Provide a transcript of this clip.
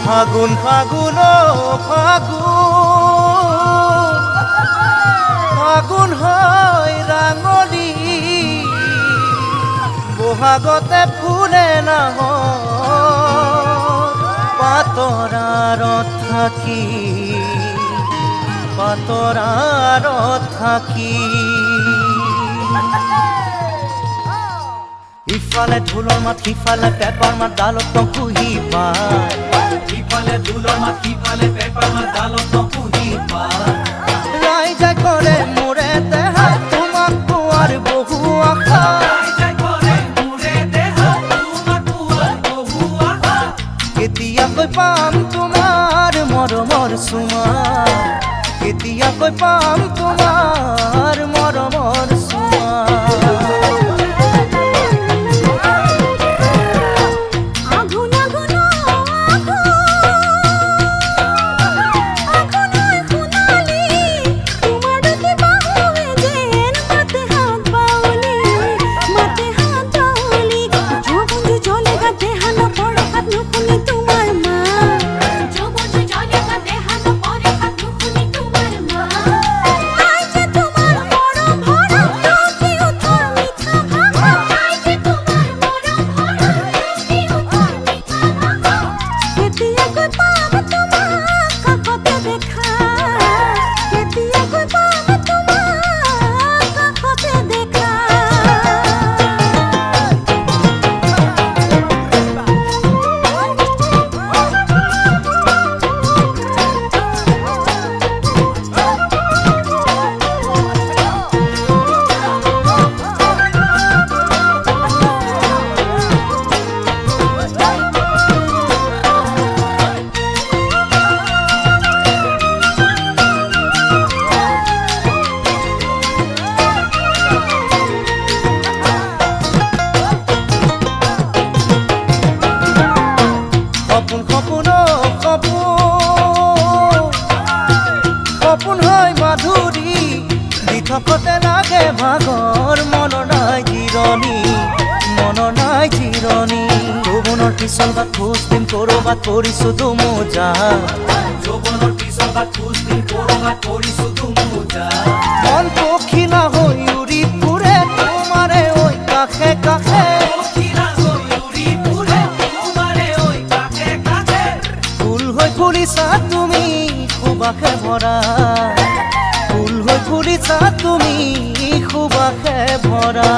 ফাগুন ফাগুন ফাগুন ফাগুন হয় রাঙলি বহাগতে ফুলে নাহ পাতরাৰত থাকি ইফালে ঢোলৰ মাত সিফালে পেপাৰ মাত ডালত নকুহি পায় ইফালে ঢোলৰ মাত সিফালে পেপাৰ মাত ডালত নকুহি পায় ৰাইজে কৰে মোৰে দেহা তোমাক পোৱাৰ বহু আশা কেতিয়াকৈ পাম তোমাৰ মৰমৰ চুমা কেতিয়াকৈ পাম তোমাৰ মৰমৰ চুমা সপোন হয় মাধুরী দিথকতে লাগে ভাগৰ মন নাই জিৰণি যৌৱনৰ পিছল বাট খোজ দিম কৰবাত পৰিছো দুমোজা যৌৱনৰ পিছল বাট খোজ দিম কৰবাত পৰিছো দুমোজা মন পখিলা হৈ উৰি ফুৰে তোমাৰে ঐ কাষে কাষে ফুল হৈ ফুলিছা তুমি সুবাসে ভৰা ফুল হৈ ফুলিছা তুমি সুবাসে ভৰা